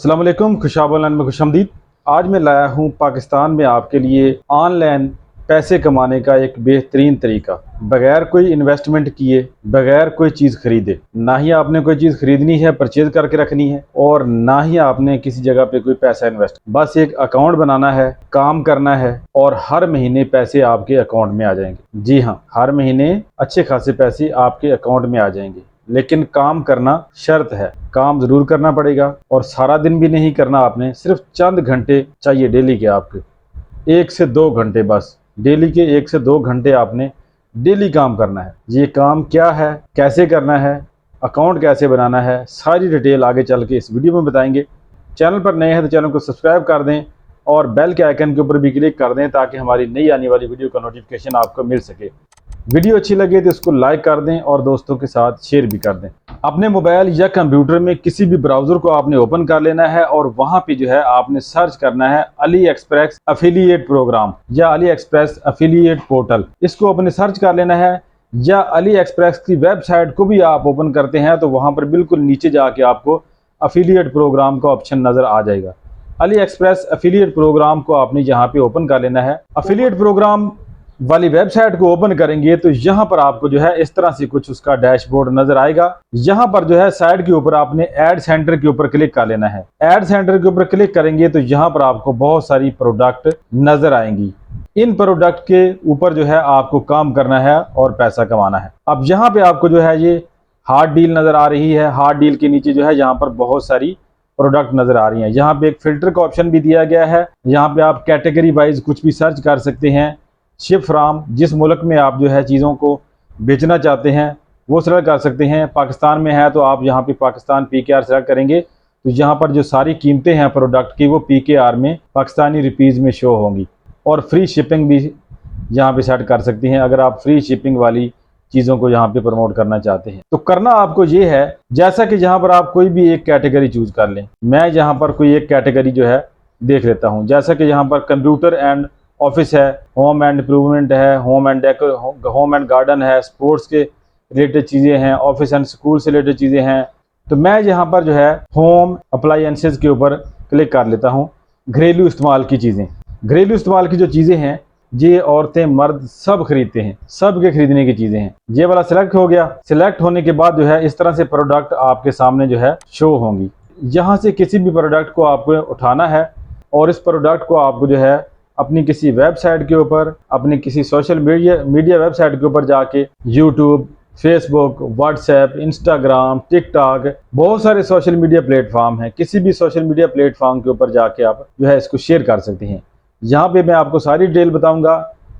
अस्सलाम वालेकुम, खुशाब ऑनलाइन में खुशामदीद। आज मैं लाया हूँ पाकिस्तान में आपके लिए ऑनलाइन पैसे कमाने का एक बेहतरीन तरीका, बगैर कोई इन्वेस्टमेंट किए, बगैर कोई चीज़ खरीदे। ना ही आपने कोई चीज़ खरीदनी है, परचेज करके रखनी है, और ना ही आपने किसी जगह पे कोई पैसा इन्वेस्ट। बस एक अकाउंट बनाना है, काम करना है और हर महीने पैसे आपके अकाउंट में आ जाएंगे। जी हाँ, हर महीने अच्छे खासे पैसे आपके अकाउंट में आ जाएंगे, लेकिन काम करना शर्त है। काम जरूर करना पड़ेगा और सारा दिन भी नहीं करना आपने, सिर्फ चंद घंटे चाहिए डेली के आपके, 1 से 2 घंटे, बस डेली के 1 से 2 घंटे आपने डेली काम करना है। ये काम क्या है, कैसे करना है, अकाउंट कैसे बनाना है, सारी डिटेल आगे चल के इस वीडियो में बताएंगे। चैनल पर नए हैं तो चैनल को सब्सक्राइब कर दें और बेल के आइकन के ऊपर भी क्लिक कर दें ताकि हमारी नई आने वाली वीडियो का नोटिफिकेशन आपको मिल सके। वीडियो अच्छी लगे तो इसको लाइक कर दें और दोस्तों के साथ शेयर भी कर दें। अपने मोबाइल या कंप्यूटर में किसी भी ब्राउज़र को आपने ओपन कर लेना है और वहां पे जो है आपने सर्च करना है अली एक्सप्रेस एफिलिएट प्रोग्राम या अली एक्सप्रेस एफिलिएट पोर्टल। इसको अपने सर्च कर लेना है, या अली एक्सप्रेस की वेबसाइट को भी आप ओपन करते हैं तो वहां पर बिल्कुल नीचे जाके आपको एफिलिएट प्रोग्राम का ऑप्शन नजर आ जाएगा। अली एक्सप्रेस एफिलिएट प्रोग्राम को आपने यहाँ पे ओपन कर लेना है। एफिलिएट प्रोग्राम वाली वेबसाइट को ओपन करेंगे तो यहाँ पर आपको जो है इस तरह से कुछ उसका डैशबोर्ड नजर आएगा। यहाँ पर जो है साइड के ऊपर आपने ऐड सेंटर के ऊपर क्लिक कर लेना है। ऐड सेंटर के ऊपर क्लिक करेंगे तो यहाँ पर आपको बहुत सारी प्रोडक्ट नजर आएंगी। इन प्रोडक्ट के ऊपर जो है आपको काम करना है और पैसा कमाना है। अब यहाँ पे आपको जो है ये हार्ड डील नजर आ रही है। हार्ड डील के नीचे जो है यहाँ पर बहुत सारी प्रोडक्ट नजर आ रही हैं। यहाँ पे एक फिल्टर का ऑप्शन भी दिया गया है। यहाँ पे आप कैटेगरी वाइज कुछ भी सर्च कर सकते हैं। शिप फ्राम, जिस मुल्क में आप जो है चीज़ों को बेचना चाहते हैं वो सेलेक्ट कर सकते हैं। पाकिस्तान में है तो आप यहाँ पे पाकिस्तान PKR सेलेक्ट करेंगे तो यहाँ पर जो सारी कीमतें हैं प्रोडक्ट की वो PKR में पाकिस्तानी रुपीज़ में शो होंगी। और फ्री शिपिंग भी यहाँ पे सेट कर सकती हैं अगर आप फ्री शिपिंग वाली चीज़ों को यहाँ पे प्रमोट करना चाहते हैं। तो करना आपको ये है, जैसा कि यहाँ पर आप कोई भी एक कैटेगरी चूज कर लें। मैं यहाँ पर कोई एक कैटेगरी जो है देख लेता हूँ, जैसा कि यहाँ पर कंप्यूटर एंड ऑफिस है, होम एंड इम्प्रूवमेंट है, होम एंड गार्डन है, स्पोर्ट्स के रिलेटेड चीज़ें हैं, ऑफिस एंड स्कूल से रिलेटेड चीज़ें हैं। तो मैं यहाँ पर जो है होम अप्लायंसेज के ऊपर क्लिक कर लेता हूँ। घरेलू इस्तेमाल की चीज़ें, घरेलू इस्तेमाल की जो चीज़ें हैं ये औरतें मर्द सब खरीदते हैं, सब के खरीदने की चीज़ें हैं। ये वाला सिलेक्ट हो गया। सिलेक्ट होने के बाद जो है इस तरह से प्रोडक्ट आपके सामने जो है शो होंगी। यहाँ से किसी भी प्रोडक्ट को आपको उठाना है और इस प्रोडक्ट को आपको जो है अपनी किसी वेबसाइट के ऊपर, अपनी किसी सोशल मीडिया वेबसाइट के ऊपर जाके YouTube, Facebook, WhatsApp, Instagram, TikTok, बहुत सारे सोशल मीडिया प्लेटफॉर्म हैं। किसी भी सोशल मीडिया प्लेटफॉर्म के ऊपर जाके आप जो है इसको शेयर कर सकते हैं। यहाँ पे मैं आपको सारी डिटेल बताऊंगा।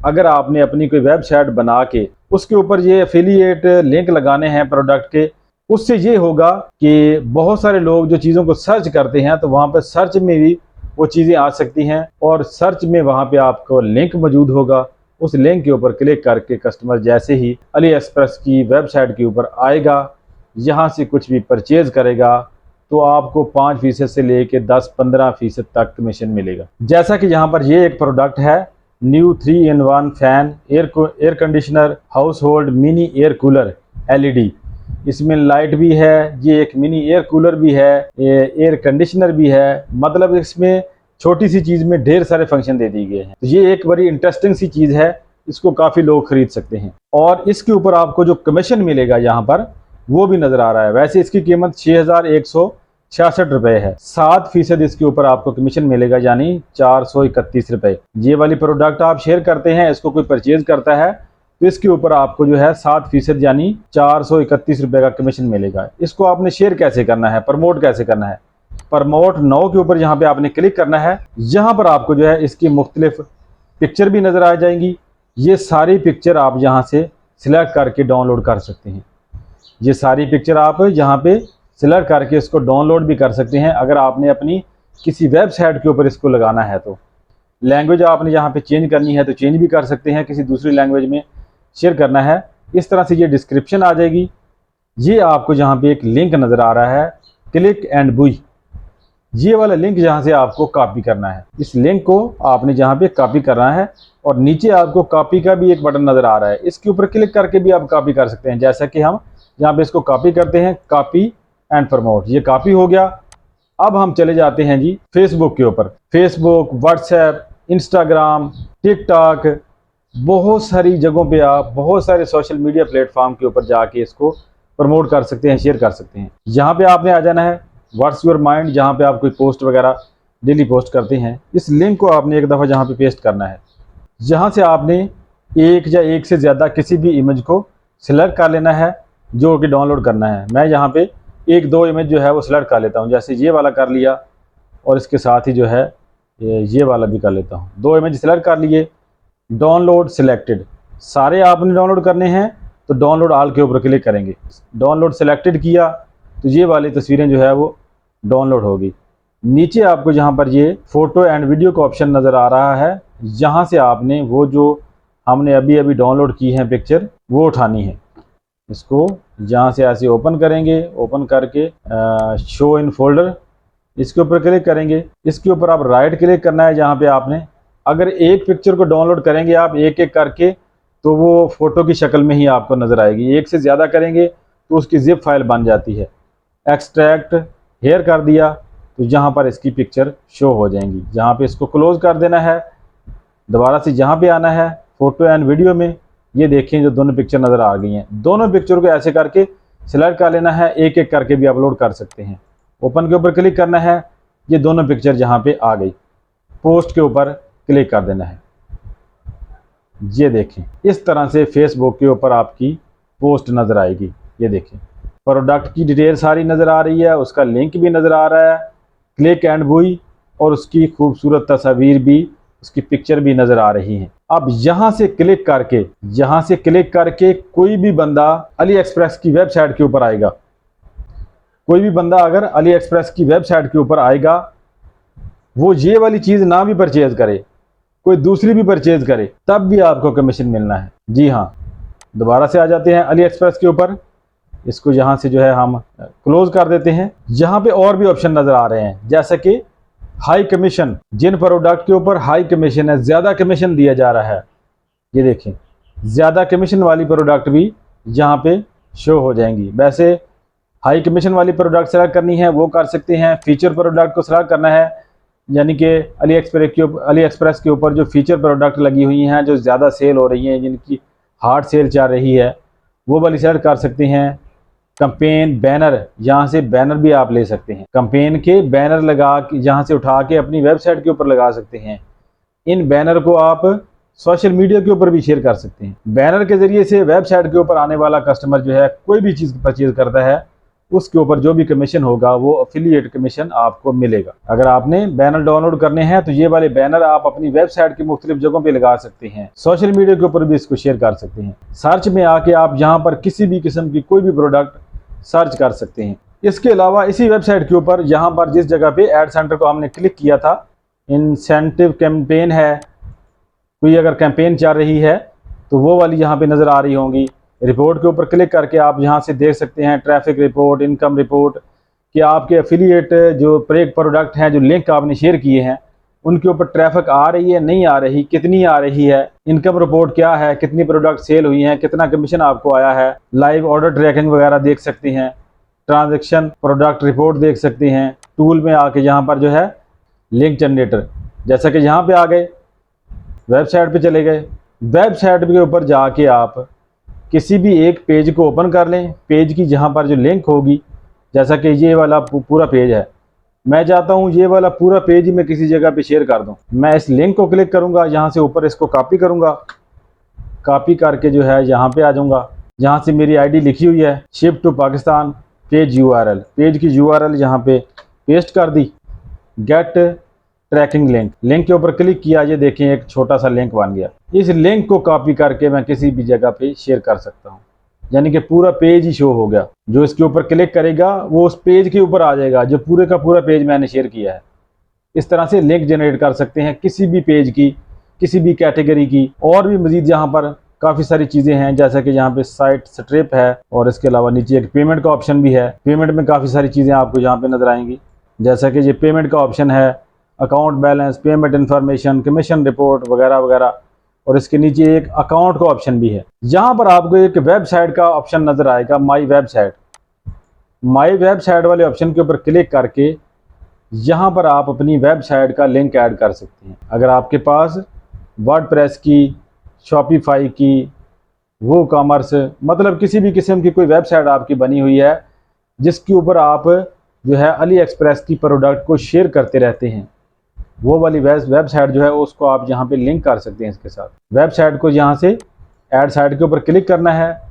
अगर आपने अपनी कोई वेबसाइट बना के उसके ऊपर ये एफिलिएट लिंक लगाने हैं प्रोडक्ट के, उससे ये होगा कि बहुत सारे लोग जो चीज़ों को सर्च करते हैं तो वहाँ पर सर्च में भी वो चीज़ें आ सकती हैं और सर्च में वहाँ पे आपको लिंक मौजूद होगा। उस लिंक के ऊपर क्लिक करके कस्टमर जैसे ही अली एक्सप्रेस की वेबसाइट के ऊपर आएगा, यहाँ से कुछ भी परचेज करेगा तो आपको 5% से लेके 10-15% तक कमीशन मिलेगा। जैसा कि यहाँ पर ये एक प्रोडक्ट है, new 3-in-1 fan air conditioner house hold mini air cooler LED। इसमें लाइट भी है, ये एक मिनी एयर कूलर भी है, एयर कंडीशनर भी है। मतलब इसमें छोटी सी चीज़ में ढेर सारे फंक्शन दे दिए गए हैं। तो ये एक बड़ी इंटरेस्टिंग सी चीज़ है, इसको काफ़ी लोग खरीद सकते हैं। और इसके ऊपर आपको जो कमीशन मिलेगा यहाँ पर वो भी नज़र आ रहा है। वैसे इसकी कीमत 6,166 रुपये है। 7% इसके ऊपर आपको कमीशन मिलेगा, यानी 431 रुपये। ये वाली प्रोडक्ट आप शेयर करते हैं, इसको कोई परचेज करता है तो इसके ऊपर आपको जो है 7% यानी 431 रुपये का कमीशन मिलेगा। इसको आपने शेयर कैसे करना है, प्रमोट कैसे करना है? प्रमोट नाउ के ऊपर यहाँ पे आपने क्लिक करना है। यहाँ पर आपको जो है इसकी मुख्तलिफ पिक्चर भी नज़र आ जाएंगी। ये सारी पिक्चर आप यहाँ से सिलेक्ट करके डाउनलोड कर सकते हैं। ये सारी पिक्चर आप यहाँ पे सिलेक्ट करके इसको डाउनलोड भी कर सकते हैं अगर आपने अपनी किसी वेबसाइट के ऊपर इसको लगाना है तो। लैंग्वेज आपने यहाँ पे चेंज करनी है तो चेंज भी कर सकते हैं, किसी दूसरी लैंग्वेज में शेयर करना है। इस तरह से ये डिस्क्रिप्शन आ जाएगी। ये आपको यहाँ पे एक लिंक नज़र आ रहा है, क्लिक एंड बुई। ये वाला लिंक यहाँ से आपको कॉपी करना है। इस लिंक को आपने यहाँ पे कॉपी करना है और नीचे आपको कॉपी का भी एक बटन नज़र आ रहा है, इसके ऊपर क्लिक करके भी आप कॉपी कर सकते हैं। जैसा कि हम यहाँ पे इसको कॉपी करते हैं, कॉपी एंड प्रमोट। ये कॉपी हो गया। अब हम चले जाते हैं जी फेसबुक के ऊपर। फेसबुक, व्हाट्सएप, इंस्टाग्राम, टिकटॉक, बहुत सारी जगहों पे आप बहुत सारे सोशल मीडिया प्लेटफॉर्म के ऊपर जाके इसको प्रमोट कर सकते हैं, शेयर कर सकते हैं। यहाँ पे आपने आ जाना है व्हाट्स योर माइंड, जहाँ पे आप कोई पोस्ट वगैरह डेली पोस्ट करते हैं। इस लिंक को आपने एक दफ़ा जहाँ पे पेस्ट करना है। यहाँ से आपने एक या एक से ज़्यादा किसी भी इमेज को सिलेक्ट कर लेना है जो कि डाउनलोड करना है। मैं यहाँ पे एक दो इमेज जो है वो सिलेक्ट कर लेता हूँ, जैसे ये वाला कर लिया और इसके साथ ही जो है ये वाला भी कर लेता हूँ। दो इमेज सिलेक्ट कर लिए, डाउनलोड सिलेक्टेड, सारे आपने डाउनलोड करने हैं तो डाउनलोड ऑल के ऊपर क्लिक करेंगे। डाउनलोड सिलेक्टेड किया तो ये वाली तस्वीरें जो है वो डाउनलोड होगी। नीचे आपको जहाँ पर ये फ़ोटो एंड वीडियो का ऑप्शन नज़र आ रहा है, यहाँ से आपने वो जो हमने अभी अभी डाउनलोड की है पिक्चर वो उठानी है। इसको जहाँ से ऐसे ओपन करेंगे, ओपन करके शो इन फोल्डर इसके ऊपर क्लिक करेंगे। इसके ऊपर आप राइट क्लिक करना है। जहाँ पे आपने अगर एक पिक्चर को डाउनलोड करेंगे आप एक एक करके तो वो फ़ोटो की शक्ल में ही आपको नज़र आएगी। एक से ज़्यादा करेंगे तो उसकी ज़िप फाइल बन जाती है। एक्सट्रैक्ट हेयर कर दिया तो यहाँ पर इसकी पिक्चर शो हो जाएंगी। जहाँ पे इसको क्लोज़ कर देना है, दोबारा से जहाँ पे आना है फ़ोटो एंड वीडियो में, ये देखें जो दोनों पिक्चर नज़र आ गई हैं। दोनों पिक्चर को ऐसे करके सिलेक्ट कर लेना है, एक एक करके भी अपलोड कर सकते हैं। ओपन के ऊपर क्लिक करना है, ये दोनों पिक्चर जहाँ पे आ गई। पोस्ट के ऊपर क्लिक कर देना है। ये देखें इस तरह से फेसबुक के ऊपर आपकी पोस्ट नज़र आएगी। ये देखें प्रोडक्ट की डिटेल सारी नज़र आ रही है, उसका लिंक भी नज़र आ रहा है, क्लिक एंड बुई, और उसकी खूबसूरत तस्वीर भी, उसकी पिक्चर भी नज़र आ रही है। अब यहाँ से क्लिक करके कोई भी बंदा अली एक्सप्रेस की वेबसाइट के ऊपर आएगा। कोई भी बंदा अगर अली एक्सप्रेस की वेबसाइट के ऊपर आएगा, वो ये वाली चीज़ ना भी परचेज़ करे, कोई दूसरी भी परचेज़ करे, तब भी आपको कमीशन मिलना है। जी हाँ, दोबारा से आ जाते हैं अली एक्सप्रेस के ऊपर। इसको यहाँ से जो है हम क्लोज कर देते हैं। यहाँ पे और भी ऑप्शन नज़र आ रहे हैं, जैसे कि हाई कमीशन, जिन प्रोडक्ट के ऊपर हाई कमीशन है, ज़्यादा कमीशन दिया जा रहा है, ये देखें ज़्यादा कमीशन वाली प्रोडक्ट भी यहाँ पे शो हो जाएंगी। वैसे हाई कमीशन वाली प्रोडक्ट सेलेक्ट करनी है वो कर सकते हैं। फीचर प्रोडक्ट को सेलेक्ट करना है, यानी कि अली एक्सप्रेस के ऊपर जो फीचर प्रोडक्ट लगी हुई हैं, जो ज़्यादा सेल हो रही हैं, जिनकी हार्ड सेल चल रही है, वो वाली सेलेक्ट कर सकते हैं। कैंपेन बैनर, यहाँ से बैनर भी आप ले सकते हैं। कैंपेन के बैनर लगा के यहाँ से उठा के अपनी वेबसाइट के ऊपर लगा सकते हैं। इन बैनर को आप सोशल मीडिया के ऊपर भी शेयर कर सकते हैं। बैनर के ज़रिए से वेबसाइट के ऊपर आने वाला कस्टमर जो है कोई भी चीज़ परचेज करता है, उसके ऊपर जो भी कमीशन होगा वो एफिलिएट कमीशन आपको मिलेगा। अगर आपने बैनर डाउनलोड करने हैं तो ये वाले बैनर आप अपनी वेबसाइट की मुख्तलिफ जगहों पे लगा सकते हैं। सोशल मीडिया के ऊपर भी इसको शेयर कर सकते हैं। सर्च में आके आप यहाँ पर किसी भी किस्म की कोई भी प्रोडक्ट सर्च कर सकते हैं। इसके अलावा इसी वेबसाइट के ऊपर यहाँ पर जिस जगह पे ऐड सेंटर को हमने क्लिक किया था, इंसेंटिव कैंपेन है, कोई अगर कैंपेन चल रही है तो वो वाली यहाँ पे नज़र आ रही होंगी। रिपोर्ट के ऊपर क्लिक करके आप यहाँ से देख सकते हैं ट्रैफिक रिपोर्ट, इनकम रिपोर्ट, कि आपके एफिलिएट जो प्रोडक्ट हैं, जो लिंक आपने शेयर किए हैं, उनके ऊपर ट्रैफिक आ रही है, नहीं आ रही, कितनी आ रही है, इनकम रिपोर्ट क्या है, कितनी प्रोडक्ट सेल हुई हैं, कितना कमीशन आपको आया है, लाइव ऑर्डर ट्रैकिंग वगैरह देख सकते हैं, ट्रांजैक्शन प्रोडक्ट रिपोर्ट देख सकते हैं। टूल में आके यहाँ पर जो है लिंक जनरेटर, जैसा कि यहाँ पे आ गए, वेबसाइट पे चले गए। वेबसाइट के ऊपर जाके आप किसी भी एक पेज को ओपन कर लें। पेज की जहाँ पर जो लिंक होगी, जैसा कि ये वाला पूरा पेज है, मैं चाहता हूँ ये वाला पूरा पेज ही मैं किसी जगह पे शेयर कर दूँ। मैं इस लिंक को क्लिक करूँगा, यहाँ से ऊपर इसको कॉपी करूँगा, कॉपी करके जो है यहाँ पे आ जाऊँगा। जहाँ से मेरी आईडी लिखी हुई है ship to Pakistan page URL, page की URL यहाँ पे पेस्ट कर दी। गेट ट्रैकिंग लिंक के ऊपर क्लिक किया, ये देखें एक छोटा सा लिंक बन गया। इस लिंक को कॉपी करके मैं किसी भी जगह पे शेयर कर सकता हूँ, यानी कि पूरा पेज ही शो हो गया। जो इसके ऊपर क्लिक करेगा वो उस पेज के ऊपर आ जाएगा, जो पूरे का पूरा पेज मैंने शेयर किया है। इस तरह से लिंक जनरेट कर सकते हैं किसी भी पेज की, किसी भी कैटेगरी की। और भी मज़ीद यहाँ पर काफ़ी सारी चीज़ें हैं, जैसा कि यहाँ पे साइट स्ट्रिप है, और इसके अलावा नीचे एक पेमेंट का ऑप्शन भी है। पेमेंट में काफ़ी सारी चीज़ें आपको यहाँ पे नज़र आएंगी, जैसा कि ये पेमेंट का ऑप्शन है, account balance, payment information, commission report वगैरह वगैरह। और इसके नीचे एक अकाउंट का ऑप्शन भी है। यहाँ पर आपको एक वेबसाइट का ऑप्शन नज़र आएगा, माई वेबसाइट। माई वेबसाइट वाले ऑप्शन के ऊपर क्लिक करके यहाँ पर आप अपनी वेबसाइट का लिंक ऐड कर सकते हैं। अगर आपके पास वर्डप्रेस की, शॉपिफाई की, वो कॉमर्स, मतलब किसी भी किस्म की कोई वेबसाइट आपकी बनी हुई है जिसके ऊपर आप जो है अली एक्सप्रेस की प्रोडक्ट को शेयर करते रहते हैं, वो वाली वेबसाइट जो है उसको आप यहाँ पे लिंक कर सकते हैं इसके साथ। वेबसाइट को यहाँ से ऐड साइट के ऊपर क्लिक करना है,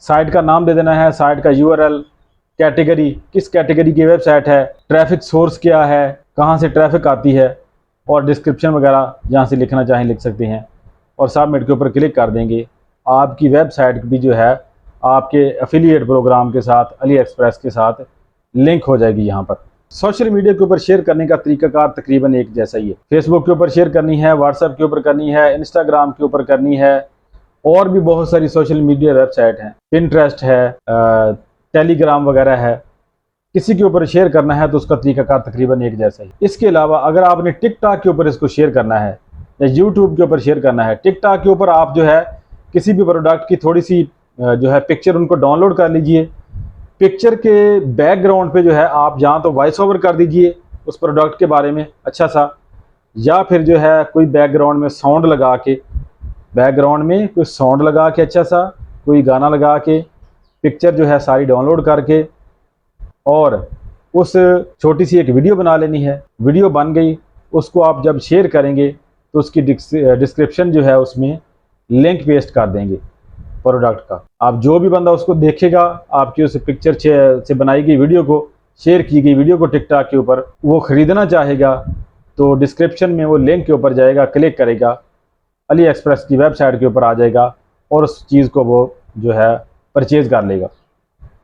साइट का नाम दे देना है, साइट का यूआरएल, कैटेगरी, किस कैटेगरी की वेबसाइट है, ट्रैफिक सोर्स क्या है, कहाँ से ट्रैफिक आती है, और डिस्क्रिप्शन वगैरह जहाँ से लिखना चाहें लिख सकते हैं, और सबमिट के ऊपर क्लिक कर देंगे। आपकी वेबसाइट भी जो है आपके एफिलिएट प्रोग्राम के साथ, अली एक्सप्रेस के साथ लिंक हो जाएगी। यहाँ पर सोशल मीडिया के ऊपर शेयर करने का तरीकाकार तकरीबन एक जैसा ही है। फेसबुक के ऊपर शेयर करनी है, व्हाट्सएप के ऊपर करनी है, इंस्टाग्राम के ऊपर करनी है, और भी बहुत सारी सोशल मीडिया वेबसाइट हैं, पिंटरेस्ट है, टेलीग्राम वगैरह है। किसी के ऊपर शेयर करना है तो उसका तरीकाकार तकरीबन एक जैसा ही। इसके अलावा अगर आपने टिकटॉक के ऊपर इसको शेयर करना है या यूट्यूब के ऊपर शेयर करना है, टिकटॉक के ऊपर आप जो है किसी भी प्रोडक्ट की थोड़ी सी जो है पिक्चर उनको डाउनलोड कर लीजिए। पिक्चर के बैकग्राउंड पे जो है आप जहाँ तो वॉइस ओवर कर दीजिए उस प्रोडक्ट के बारे में अच्छा सा, या फिर जो है कोई बैकग्राउंड में साउंड लगा के, बैकग्राउंड में कोई साउंड लगा के अच्छा सा कोई गाना लगा के पिक्चर जो है सारी डाउनलोड करके और उस छोटी सी एक वीडियो बना लेनी है। वीडियो बन गई, उसको आप जब शेयर करेंगे तो उसकी डिस्क्रिप्शन जो है उसमें लिंक पेस्ट कर देंगे प्रोडक्ट का। आप जो भी बंदा उसको देखेगा, आपकी उस पिक्चर से बनाई गई वीडियो को, शेयर की गई वीडियो को टिकटॉक के ऊपर, वो ख़रीदना चाहेगा तो डिस्क्रिप्शन में वो लिंक के ऊपर जाएगा, क्लिक करेगा, अली एक्सप्रेस की वेबसाइट के ऊपर आ जाएगा और उस चीज़ को वो जो है परचेज़ कर लेगा।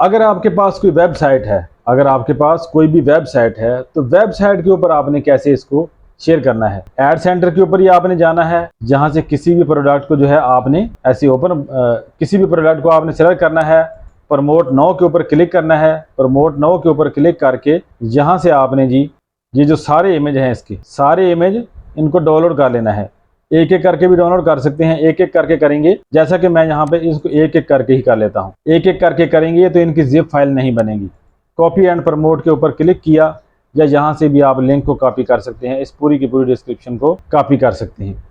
अगर आपके पास कोई वेबसाइट है, अगर आपके पास कोई भी वेबसाइट है तो वेबसाइट के ऊपर आपने कैसे इसको शेयर करना है। ऐड सेंटर के ऊपर ही आपने जाना है, जहां से किसी भी प्रोडक्ट को जो है आपने ऐसे किसी भी प्रोडक्ट को आपने सेलेक्ट करना है, प्रमोट नाउ के ऊपर क्लिक करना है। प्रमोट नाउ के ऊपर क्लिक करके यहाँ से आपने जी ये जो सारे इमेज हैं इसके सारे इमेज इनको डाउनलोड कर लेना है। एक एक करके भी डाउनलोड कर सकते हैं, एक एक करके करेंगे, जैसा कि मैं यहाँ पे इसको एक एक करके ही कर लेता हूँ। एक एक करके करेंगे तो इनकी जिप फाइल नहीं बनेगी। कॉपी एंड प्रमोट के ऊपर क्लिक किया, या यहाँ से भी आप लिंक को कॉपी कर सकते हैं, इस पूरी की पूरी डिस्क्रिप्शन को कॉपी कर सकते हैं।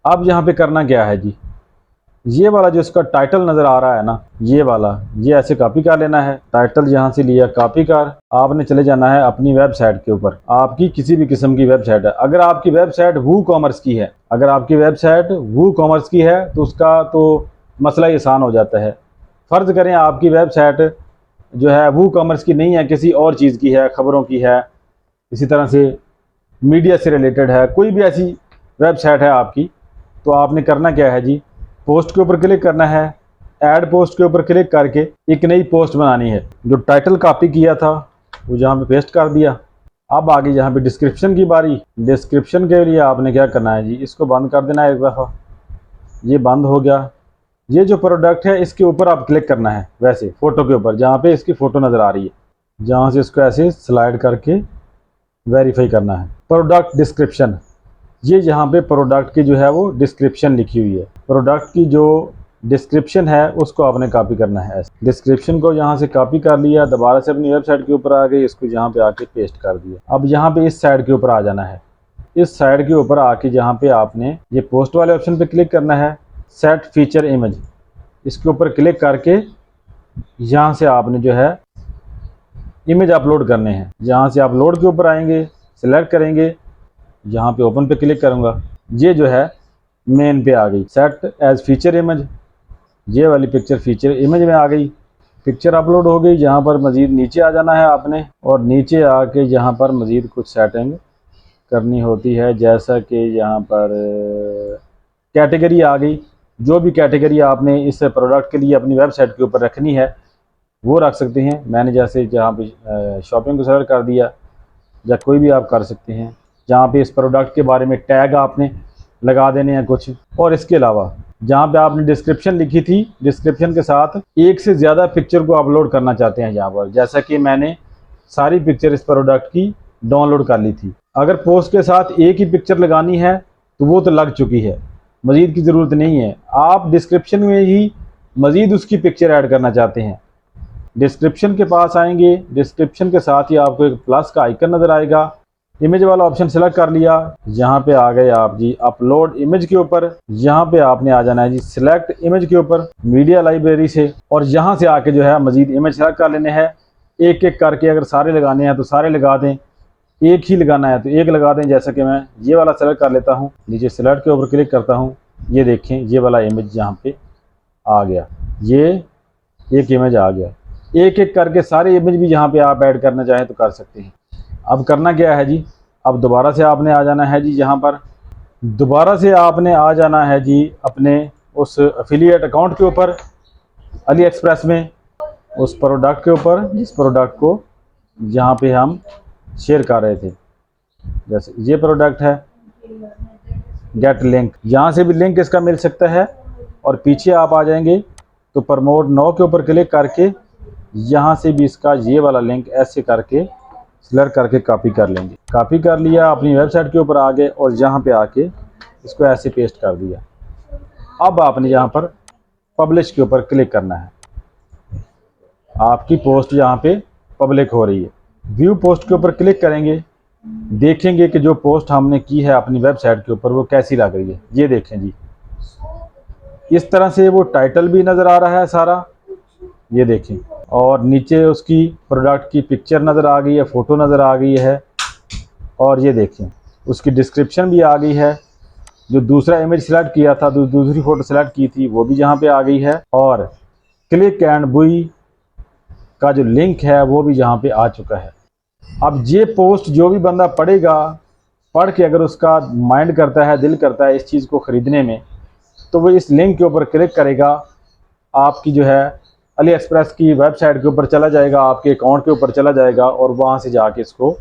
अब यहाँ पे करना क्या है जी, ये वाला जो इसका टाइटल नज़र आ रहा है ना, ये वाला, ये ऐसे कॉपी कर लेना है। टाइटल यहाँ से लिया, कॉपी कर, आपने चले जाना है अपनी वेबसाइट के ऊपर। आपकी किसी भी किस्म की वेबसाइट है, अगर आपकी वेबसाइट वू कॉमर्स की है, अगर आपकी वेबसाइट वू कॉमर्स की है तो उसका तो मसला ही आसान हो जाता है। फ़र्ज़ करें आपकी वेबसाइट जो है वू कॉमर्स की नहीं है, किसी और चीज़ की है, ख़बरों की है, इसी तरह से मीडिया से रिलेटेड है, कोई भी ऐसी वेबसाइट है आपकी, तो आपने करना क्या है जी, पोस्ट के ऊपर क्लिक करना है। ऐड पोस्ट के ऊपर क्लिक करके एक नई पोस्ट बनानी है। जो टाइटल कॉपी किया था वो जहाँ पे पेस्ट कर दिया। अब आगे यहाँ पे डिस्क्रिप्शन की बारी। डिस्क्रिप्शन के लिए आपने क्या करना है जी, इसको बंद कर देना है एक दफ़ा। ये बंद हो गया। ये जो प्रोडक्ट है इसके ऊपर आप क्लिक करना है, वैसे फ़ोटो के ऊपर जहाँ पे इसकी फ़ोटो नज़र आ रही है, जहाँ से इसको ऐसे स्लाइड करके वेरीफाई करना है। प्रोडक्ट डिस्क्रिप्शन, ये यहाँ पे प्रोडक्ट की जो है वो डिस्क्रिप्शन लिखी हुई है। प्रोडक्ट की जो डिस्क्रिप्शन है उसको आपने कॉपी करना है। डिस्क्रिप्शन को यहाँ से कॉपी कर लिया, दोबारा से अपनी वेबसाइट के ऊपर आ गई, इसको यहाँ पे आके पेस्ट कर दिया। अब यहाँ पे इस साइड के ऊपर आ जाना है। इस साइड के ऊपर आके जहाँ पे आपने ये पोस्ट वाले ऑप्शन पे क्लिक करना है, सेट फीचर इमेज, इसके ऊपर क्लिक करके यहाँ से आपने जो है इमेज अपलोड करने हैं। यहाँ से अपलोड के ऊपर आएंगे, सिलेक्ट करेंगे, यहाँ पे ओपन पे क्लिक करूँगा, ये जो है मेन पे आ गई। सेट एज फीचर इमेज, ये वाली पिक्चर फीचर इमेज में आ गई। पिक्चर अपलोड हो गई। यहाँ पर मज़ीद नीचे आ जाना है आपने, और नीचे आके यहाँ पर मज़ीद कुछ सेटिंग करनी होती है, जैसा कि यहाँ पर कैटेगरी आ गई। जो भी कैटेगरी आपने इस प्रोडक्ट के लिए अपनी वेबसाइट के ऊपर रखनी है वो रख सकते हैं। मैंने जैसे जहाँ पे शॉपिंग को सेलेक्ट कर दिया, या कोई भी आप कर सकते हैं। जहाँ पे इस प्रोडक्ट के बारे में टैग आपने लगा देने हैं कुछ। और इसके अलावा जहाँ पे आपने डिस्क्रिप्शन लिखी थी, डिस्क्रिप्शन के साथ एक से ज़्यादा पिक्चर को अपलोड करना चाहते हैं यहाँ पर, जैसा कि मैंने सारी पिक्चर इस प्रोडक्ट की डाउनलोड कर ली थी। अगर पोस्ट के साथ एक ही पिक्चर लगानी है तो वो तो लग चुकी है, मज़ीद की ज़रूरत नहीं है। आप डिस्क्रिप्शन में ही मज़ीद उसकी पिक्चर ऐड करना चाहते हैं, डिस्क्रिप्शन के पास आएंगे। डिस्क्रिप्शन के साथ ही आपको एक प्लस का आइकन नज़र आएगा, इमेज वाला ऑप्शन सेलेक्ट कर लिया। यहाँ पे आ गए आप जी अपलोड इमेज के ऊपर। यहाँ पे आपने आ जाना है जी सिलेक्ट इमेज के ऊपर मीडिया लाइब्रेरी से, और यहाँ से आके जो है मजीद इमेज सेलेक्ट कर लेने हैं। एक एक करके अगर सारे लगाने हैं तो सारे लगा दें, एक ही लगाना है तो एक लगा दें। जैसा कि मैं ये वाला सेलेक्ट कर लेता हूँ, नीचे सेलेक्ट के ऊपर क्लिक करता हूँ, ये देखें ये वाला इमेज यहाँ पे आ गया, ये एक इमेज आ गया। एक एक करके सारे इमेज भी यहाँ पे आप ऐड करना चाहें तो कर सकते हैं। अब करना क्या है जी, अब दोबारा से आपने आ जाना है जी, यहाँ पर दोबारा से आपने आ जाना है जी अपने उस एफिलिएट अकाउंट के ऊपर अली एक्सप्रेस में, उस प्रोडक्ट के ऊपर जिस प्रोडक्ट को यहाँ पे हम शेयर कर रहे थे। जैसे ये प्रोडक्ट है, गेट लिंक, यहाँ से भी लिंक इसका मिल सकता है। और पीछे आप आ जाएंगे तो प्रमोट नाउ के ऊपर क्लिक करके यहाँ से भी इसका ये वाला लिंक ऐसे करके सिलेक्ट करके कॉपी कर लेंगे। कॉपी कर लिया, अपनी वेबसाइट के ऊपर आ गए और यहाँ पे आके इसको ऐसे पेस्ट कर दिया। अब आपने यहाँ पर पब्लिश के ऊपर क्लिक करना है, आपकी पोस्ट यहाँ पे पब्लिक हो रही है। व्यू पोस्ट के ऊपर क्लिक करेंगे, देखेंगे कि जो पोस्ट हमने की है अपनी वेबसाइट के ऊपर वो कैसी लग रही है। ये देखें जी, इस तरह से वो टाइटल भी नज़र आ रहा है सारा, ये देखें, और नीचे उसकी प्रोडक्ट की पिक्चर नज़र आ गई है, फ़ोटो नज़र आ गई है, और ये देखें उसकी डिस्क्रिप्शन भी आ गई है। जो दूसरा इमेज सेलेक्ट किया था, दूसरी फ़ोटो सेलेक्ट की थी, वो भी यहाँ पे आ गई है। और क्लिक एंड बुई का जो लिंक है वो भी यहाँ पे आ चुका है। अब ये पोस्ट जो भी बंदा पढ़ेगा, पढ़ के अगर उसका माइंड करता है, दिल करता है इस चीज़ को ख़रीदने में, तो वो इस लिंक के ऊपर क्लिक करेगा, आपकी जो है अली एक्सप्रेस की वेबसाइट के ऊपर चला जाएगा, आपके अकाउंट के ऊपर चला जाएगा और वहाँ से जाके इसको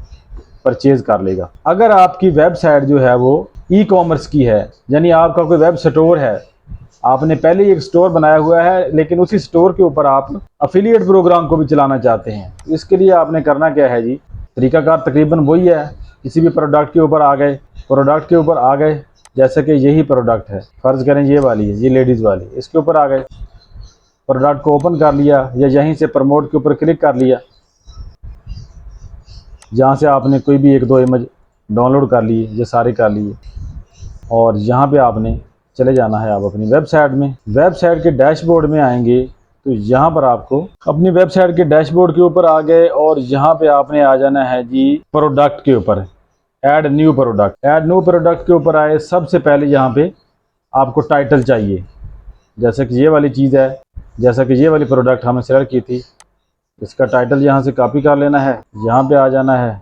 परचेज़ कर लेगा। अगर आपकी वेबसाइट जो है वो ई कॉमर्स की है, यानी आपका कोई वेब स्टोर है, आपने पहले ही एक स्टोर बनाया हुआ है, लेकिन उसी स्टोर के ऊपर आप अफिलिएट प्रोग्राम को भी चलाना चाहते हैं, तो इसके लिए आपने करना क्या है जी, तरीकाकार तकरीबन वही है। किसी भी प्रोडक्ट के ऊपर आ गए, प्रोडक्ट के ऊपर आ गए, जैसे कि यही प्रोडक्ट है, फ़र्ज़ करें ये वाली है, ये लेडीज़ वाली, इसके ऊपर आ गए, प्रोडक्ट को ओपन कर लिया या यहीं से प्रमोट के ऊपर क्लिक कर लिया, जहाँ से आपने कोई भी एक दो इमेज डाउनलोड कर लिए, ये सारे कर लिए, और यहाँ पे आपने चले जाना है आप अपनी वेबसाइट में। वेबसाइट के डैशबोर्ड में आएंगे तो यहाँ पर आपको अपनी वेबसाइट के डैशबोर्ड के ऊपर आ गए और यहाँ पे आपने आ जाना है जी प्रोडक्ट के ऊपर, add new product. Add new product के ऊपर आए, सबसे पहले यहाँ पे आपको टाइटल चाहिए, जैसे कि ये वाली चीज़ है, जैसा कि ये वाली प्रोडक्ट हमने सेलेक्ट की थी, इसका टाइटल यहाँ से कॉपी कर लेना है, यहाँ पे आ जाना है,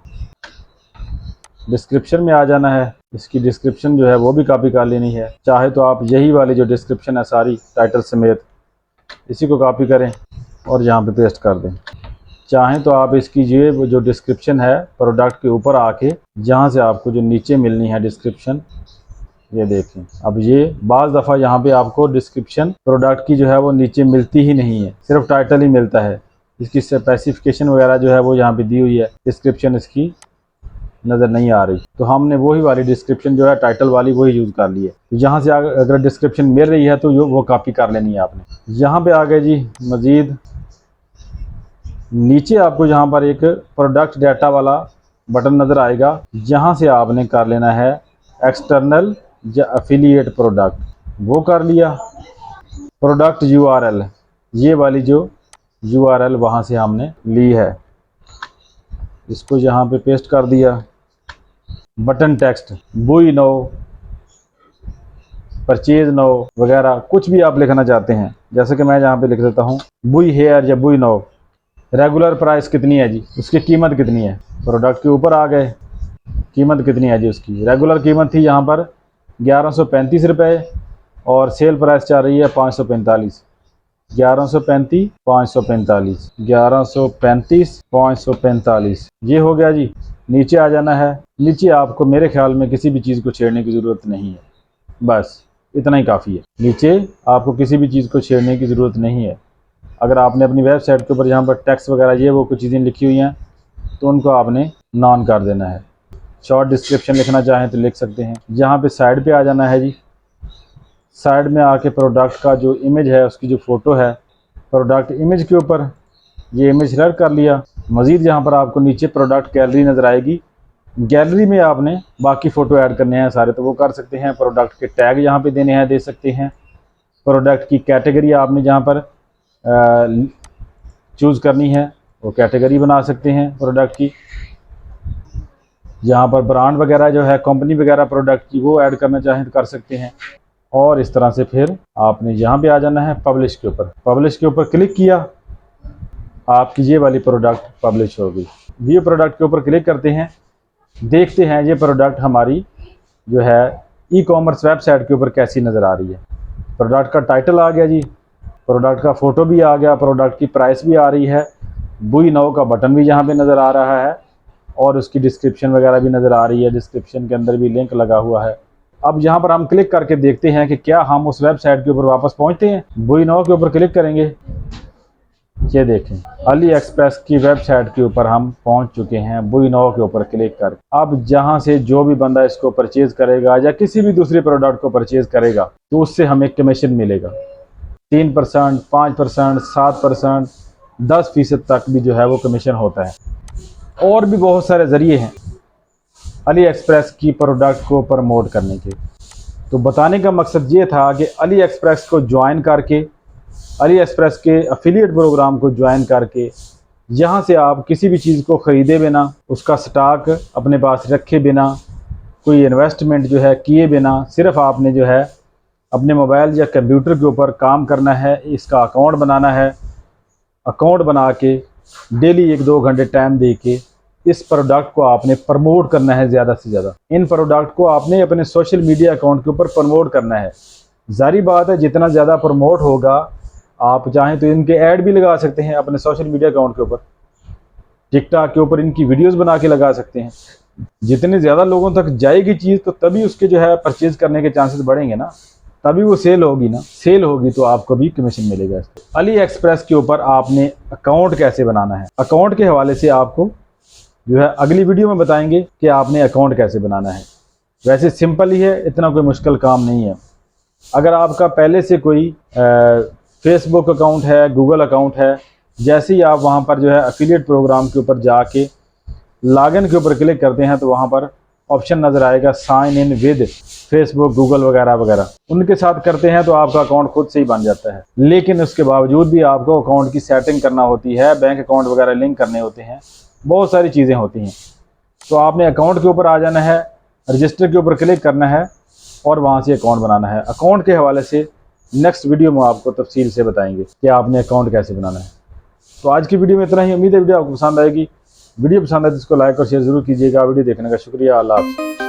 डिस्क्रिप्शन में आ जाना है, इसकी डिस्क्रिप्शन जो है वो भी कॉपी कर लेनी है। चाहे तो आप यही वाली जो डिस्क्रिप्शन है सारी टाइटल समेत इसी को कॉपी करें और यहाँ पे पेस्ट कर दें। चाहें तो आप इसकी ये जो डिस्क्रिप्शन है प्रोडक्ट के ऊपर आके जहाँ से आपको जो नीचे मिलनी है डिस्क्रिप्शन, ये देखें। अब ये बाज़ दफ़ा यहाँ पे आपको डिस्क्रिप्शन प्रोडक्ट की जो है वो नीचे मिलती ही नहीं है, सिर्फ टाइटल ही मिलता है। इसकी स्पेसिफिकेशन वगैरह जो है वो यहाँ पे दी हुई है, डिस्क्रिप्शन इसकी नज़र नहीं आ रही, तो हमने वही वाली डिस्क्रिप्शन जो है टाइटल वाली वही यूज़ कर ली है। यहाँ से अगर डिस्क्रिप्शन मिल रही है तो वो कॉपी कर लेनी है आपने। यहाँ पे आ गए जी मज़ीद नीचे आपको यहाँ पर एक प्रोडक्ट डाटा वाला बटन नज़र आएगा, यहाँ से आपने कर लेना है एक्सटर्नल या एफिलिएट प्रोडक्ट, वो कर लिया। प्रोडक्ट URL, ये वाली जो URL वहाँ से हमने ली है, इसको यहाँ पे पेस्ट कर दिया। बटन टेक्स्ट बुई नो, परचेज नो वगैरह कुछ भी आप लिखना चाहते हैं, जैसे कि मैं यहाँ पे लिख देता हूँ बुई हेयर या बुई नो। रेगुलर प्राइस कितनी है जी, उसकी कीमत कितनी है, प्रोडक्ट के ऊपर आ गए, कीमत कितनी है जी उसकी। रेगुलर कीमत थी यहाँ पर 1135 रुपये और सेल प्राइस चल रही है 545। 1135 545, 1135 545, ये हो गया जी। नीचे आ जाना है, नीचे आपको मेरे ख्याल में किसी भी चीज़ को छेड़ने की ज़रूरत नहीं है, बस इतना ही काफ़ी है। नीचे आपको किसी भी चीज़ को छेड़ने की ज़रूरत नहीं है। अगर आपने अपनी वेबसाइट के ऊपर यहाँ पर टेक्स्ट वगैरह ये वो कुछ चीज़ें लिखी हुई हैं तो उनको आपने नॉन कर देना है। शॉर्ट डिस्क्रिप्शन लिखना चाहें तो लिख सकते हैं। यहाँ पे साइड पे आ जाना है जी, साइड में आके प्रोडक्ट का जो इमेज है उसकी जो फ़ोटो है, प्रोडक्ट इमेज के ऊपर ये इमेज सेलेक्ट कर लिया। मज़ीद यहाँ पर आपको नीचे प्रोडक्ट गैलरी नज़र आएगी, गैलरी में आपने बाकी फ़ोटो ऐड करने हैं सारे, तो वो कर सकते हैं। प्रोडक्ट के टैग यहाँ पे देने हैं, दे सकते हैं। प्रोडक्ट की कैटेगरी आपने जहाँ पर चूज़ करनी है वो कैटेगरी बना सकते हैं प्रोडक्ट की। यहाँ पर ब्रांड वगैरह जो है, कंपनी वगैरह प्रोडक्ट की, वो ऐड करना चाहें तो कर सकते हैं। और इस तरह से फिर आपने यहाँ पे आ जाना है पब्लिश के ऊपर। पब्लिश के ऊपर क्लिक किया, आपकी ये वाली प्रोडक्ट पब्लिश होगी। व्यू प्रोडक्ट के ऊपर क्लिक करते हैं, देखते हैं ये प्रोडक्ट हमारी जो है ई कॉमर्स वेबसाइट के ऊपर कैसी नज़र आ रही है। प्रोडक्ट का टाइटल आ गया जी, प्रोडक्ट का फ़ोटो भी आ गया, प्रोडक्ट की प्राइस भी आ रही है, बुई नाउ का बटन भी यहाँ पे नज़र आ रहा है और उसकी डिस्क्रिप्शन वगैरह भी नज़र आ रही है। डिस्क्रिप्शन के अंदर भी लिंक लगा हुआ है। अब यहाँ पर हम क्लिक करके देखते हैं कि क्या हम उस वेबसाइट के ऊपर वापस पहुँचते हैं। बुई नाउ के ऊपर क्लिक करेंगे, ये देखें अली एक्सप्रेस की वेबसाइट के ऊपर हम पहुंच चुके हैं। बुई नाउ के ऊपर क्लिक कर अब जहां से जो भी बंदा इसको परचेज़ करेगा या किसी भी दूसरे प्रोडक्ट को परचेज़ करेगा तो उससे हमें कमीशन मिलेगा। 3%, 5%, 7%, 10% तक भी जो है वो कमीशन होता है। और भी बहुत सारे ज़रिए हैं अली एक्सप्रेस की प्रोडक्ट को प्रमोट करने के। तो बताने का मकसद ये था कि अली एक्सप्रेस को ज्वाइन करके, अली एक्सप्रेस के एफिलिएट प्रोग्राम को ज्वाइन करके, यहाँ से आप किसी भी चीज़ को ख़रीदे बिना, उसका स्टॉक अपने पास रखे बिना, कोई इन्वेस्टमेंट जो है किए बिना, सिर्फ आपने जो है अपने मोबाइल या कंप्यूटर के ऊपर काम करना है। इसका अकाउंट बनाना है, अकाउंट बना के डेली 1-2 घंटे टाइम दे के इस प्रोडक्ट को आपने प्रमोट करना है ज़्यादा से ज़्यादा। इन प्रोडक्ट को आपने अपने सोशल मीडिया अकाउंट के ऊपर प्रमोट करना है। जारी बात है, जितना ज़्यादा प्रमोट होगा, आप चाहें तो इनके ऐड भी लगा सकते हैं अपने सोशल मीडिया अकाउंट के ऊपर, टिकटॉक के ऊपर इनकी वीडियोस बना के लगा सकते हैं। जितने ज़्यादा लोगों तक जाएगी चीज़ तो तभी उसके जो है परचेज करने के चांसेस बढ़ेंगे ना, तभी वो सेल होगी ना। सेल होगी तो आपको भी कमीशन मिलेगा। अली एक्सप्रेस के ऊपर आपने अकाउंट कैसे बनाना है, अकाउंट के हवाले से आपको जो है अगली वीडियो में बताएंगे कि आपने अकाउंट कैसे बनाना है। वैसे सिंपल ही है, इतना कोई मुश्किल काम नहीं है। अगर आपका पहले से कोई फेसबुक अकाउंट है, गूगल अकाउंट है, जैसे ही आप वहाँ पर जो है एफिलिएट प्रोग्राम के ऊपर जाके लॉगिन के ऊपर क्लिक करते हैं तो वहाँ पर ऑप्शन नज़र आएगा sign in with Facebook, Google वगैरह वगैरह। उनके साथ करते हैं तो आपका अकाउंट खुद से ही बन जाता है। लेकिन उसके बावजूद भी आपको अकाउंट की सेटिंग करना होती है, बैंक अकाउंट वगैरह लिंक करने होते हैं, बहुत सारी चीज़ें होती हैं। तो आपने अकाउंट के ऊपर आ जाना है, रजिस्टर के ऊपर क्लिक करना है और वहाँ से अकाउंट बनाना है। अकाउंट के हवाले से नेक्स्ट वीडियो में आपको तफसील से बताएंगे कि आपने अकाउंट कैसे बनाना है। तो आज की वीडियो में इतना ही। उम्मीद है वीडियो आपको पसंद आएगी। वीडियो पसंद आए तो इसको लाइक और शेयर ज़रूर कीजिएगा। वीडियो देखने का शुक्रिया। अल्लाह हाफ़िज़।